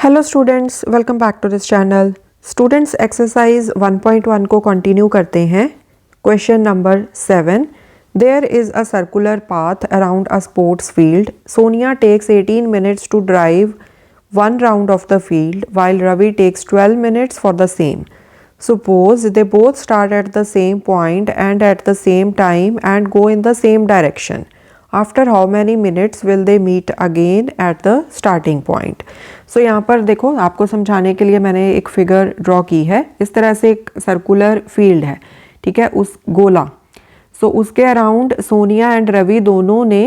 Hello students, welcome back to this channel. Students exercise 1.1 को continue करते हैं। Question number 7। There is a circular path around a sports field. Sonia takes 18 minutes to drive one round of the field while Ravi takes 12 minutes for the same. Suppose they both start at the same point and at the same time and go in the same direction. After how many minutes will they meet again at the starting point? So यहाँ पर देखो, आपको समझाने के लिए मैंने एक figure draw की है। इस तरह से एक सर्कुलर फील्ड है, ठीक है, उस गोला। सो उसके अराउंड सोनिया एंड रवि दोनों ने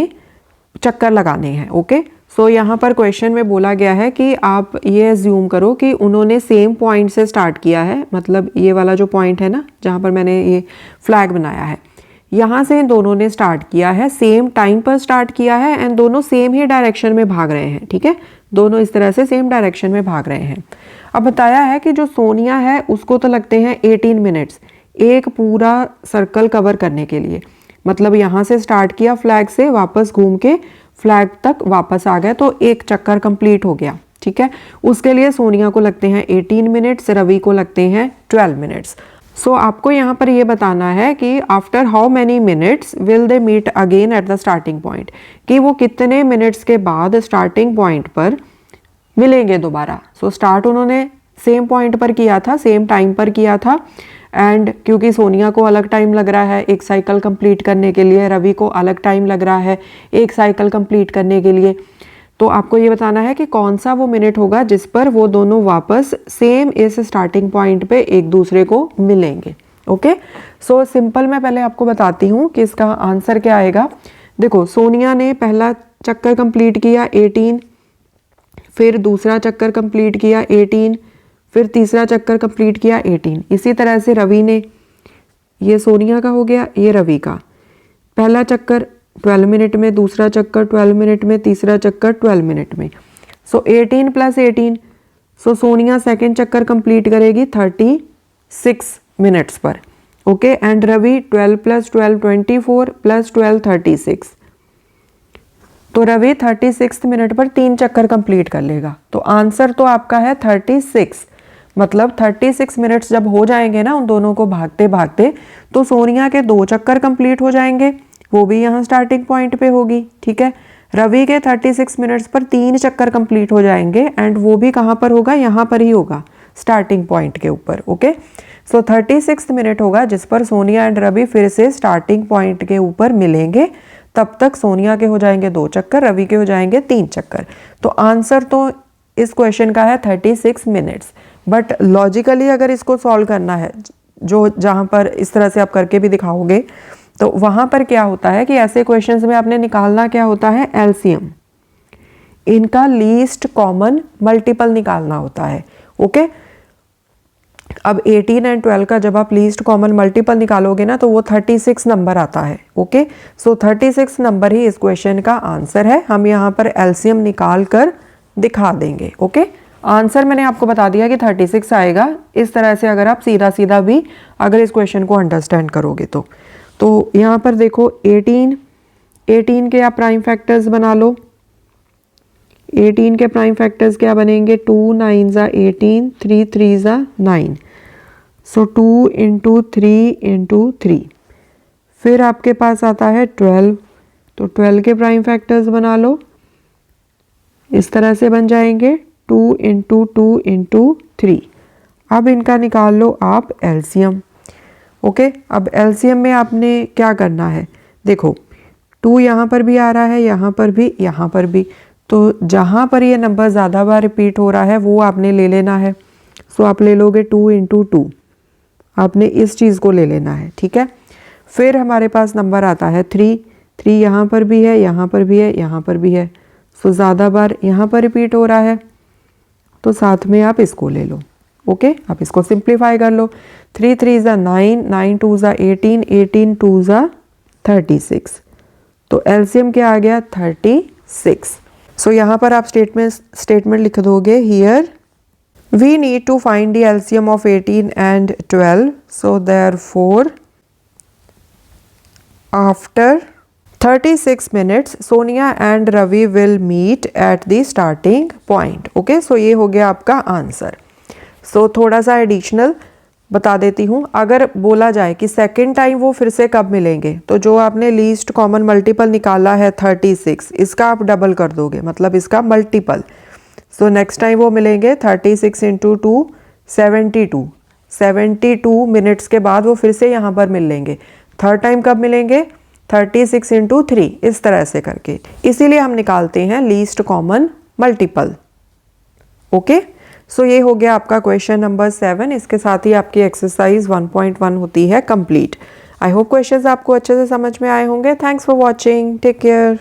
चक्कर लगाने हैं। ओके, सो यहाँ पर क्वेश्चन में बोला गया है कि आप ये एज्यूम करो कि उन्होंने सेम पॉइंट से स्टार्ट किया है। मतलब ये वाला जो पॉइंट है ना, जहाँ पर मैंने ये फ्लैग बनाया है, यहाँ से इन दोनों ने स्टार्ट किया है, सेम टाइम पर स्टार्ट किया है एंड दोनों सेम ही डायरेक्शन में भाग रहे हैं। ठीक है, दोनों इस तरह से सेम डायरेक्शन में भाग रहे हैं। अब बताया है कि जो सोनिया है उसको तो लगते हैं 18 मिनट्स एक पूरा सर्कल कवर करने के लिए। मतलब यहाँ से स्टार्ट किया फ्लैग से, वापस घूम के फ्लैग तक वापस आ गए, तो एक चक्कर कंप्लीट हो गया। ठीक है, उसके लिए सोनिया को लगते हैं 18 मिनट्स, रवि को लगते हैं 12 मिनट्स। सो आपको यहाँ पर ये बताना है कि after how many minutes will they meet again at the starting point, कि वो कितने मिनट्स के बाद स्टार्टिंग पॉइंट पर मिलेंगे दोबारा। सो स्टार्ट उन्होंने सेम पॉइंट पर किया था, सेम टाइम पर किया था, एंड क्योंकि सोनिया को अलग टाइम लग रहा है एक साइकिल कंप्लीट करने के लिए, रवि को अलग टाइम लग रहा है एक साइकिल कंप्लीट करने के लिए, तो आपको ये बताना है कि कौन सा वो मिनट होगा जिस पर वो दोनों वापस सेम इस स्टार्टिंग पॉइंट पे एक दूसरे को मिलेंगे। ओके, सो सिंपल मैं पहले आपको बताती हूँ कि इसका आंसर क्या आएगा। देखो, सोनिया ने पहला चक्कर कंप्लीट किया 18, फिर दूसरा चक्कर कंप्लीट किया 18, फिर तीसरा चक्कर कंप्लीट किया 18। इसी तरह से रवि ने, ये सोनिया का हो गया, ये रवि का, पहला चक्कर 12 मिनट में, दूसरा चक्कर 12 मिनट में, तीसरा चक्कर 12 मिनट में। सो 18 + 18, सो सोनिया सेकेंड चक्कर कंप्लीट करेगी 36 मिनट्स पर। Okay, and Ravi 12 + 12 24 + 12 36। तो रवि 36 मिनट पर 3 चक्कर कंप्लीट कर लेगा। तो आंसर तो आपका है 36। मतलब 36 मिनट्स जब हो जाएंगे ना उन दोनों को भागते भागते, तो सोनिया के 2 चक्कर कंप्लीट हो जाएंगे, वो भी यहाँ स्टार्टिंग पॉइंट पे होगी। ठीक है, रवि के 36 मिनट्स पर 3 चक्कर कंप्लीट हो जाएंगे एंड वो भी कहाँ पर होगा, यहाँ पर ही होगा, स्टार्टिंग पॉइंट के ऊपर। ओके, सो 36 मिनट होगा जिस पर सोनिया एंड रवि फिर से स्टार्टिंग पॉइंट के ऊपर मिलेंगे। तब तक सोनिया के हो जाएंगे 2 चक्कर, रवि के हो जाएंगे 3 चक्कर। तो आंसर तो इस क्वेश्चन का है 36 मिनट्स। बट लॉजिकली अगर इसको सॉल्व करना है, जो जहाँ पर इस तरह से आप करके भी दिखाओगे, तो वहाँ पर क्या होता है कि ऐसे क्वेश्चंस में आपने निकालना क्या होता है, एलसीएम, इनका लीस्ट कॉमन मल्टीपल निकालना होता है। ओके, अब 18 एंड 12 का जब आप लीस्ट कॉमन मल्टीपल निकालोगे ना, तो वो 36 नंबर आता है। ओके, सो 36 नंबर ही इस क्वेश्चन का आंसर है। हम यहाँ पर एलसीएम निकाल कर दिखा देंगे। ओके, आंसर मैंने आपको बता दिया कि 36 आएगा। इस तरह से अगर आप सीधा सीधा भी अगर इस क्वेश्चन को अंडरस्टैंड करोगे तो यहाँ पर देखो 18 के आप प्राइम फैक्टर्स बना लो। 18 के प्राइम फैक्टर्स क्या बनेंगे, 2 9 ज़ा 18, 3 3 ज़ा 9, सो 2 × 3 × 3। फिर आपके पास आता है 12, तो 12 के प्राइम फैक्टर्स बना लो, इस तरह से बन जाएंगे 2 × 2 × 3। अब इनका निकाल लो आप एलसीएम। ओके, अब एलसीएम में आपने क्या करना है, देखो 2 यहाँ पर भी आ रहा है, यहाँ पर भी, यहाँ पर भी, तो जहाँ पर ये नंबर ज़्यादा बार रिपीट हो रहा है वो आपने ले लेना है। सो आप ले लोगे 2 × 2, आपने इस चीज़ को ले लेना है। ठीक है, फिर हमारे पास नंबर आता है 3 यहाँ पर भी है, यहाँ पर भी है, यहाँ पर भी है, सो ज़्यादा बार यहाँ पर रिपीट हो रहा है, तो साथ में आप इसको ले लो। ओके, आप इसको सिंप्लीफाई कर लो, 3 3 ज़ा 9, 9 2 ज़ा 18, 18 2 ज़ा 36। तो एलसीएम क्या आ गया, 36। सो यहाँ पर आप स्टेटमेंट लिख दोगे, here we need to find the LCM of 18 and 12, so therefore after 36 minutes Sonia and Ravi will meet at the starting point. Okay, so ये हो गया आपका आंसर। सो थोड़ा सा एडिशनल बता देती हूँ। अगर बोला जाए कि सेकेंड टाइम वो फिर से कब मिलेंगे, तो जो आपने लीस्ट कॉमन मल्टीपल निकाला है 36, इसका आप डबल कर दोगे, मतलब इसका मल्टीपल। सो नेक्स्ट टाइम वो मिलेंगे 36 इंटू 2 72। 72 मिनट्स के बाद वो फिर से यहाँ पर मिल लेंगे। थर्ड टाइम कब मिलेंगे? 36 इंटू 3, इस तरह से करके। इसीलिए हम निकालते हैं least common multiple. Okay, so ये हो गया आपका क्वेश्चन नंबर 7। इसके साथ ही आपकी एक्सरसाइज 1.1 होती है कंप्लीट। आई होप क्वेश्चंस आपको अच्छे से समझ में आए होंगे। Thanks for watching, take care.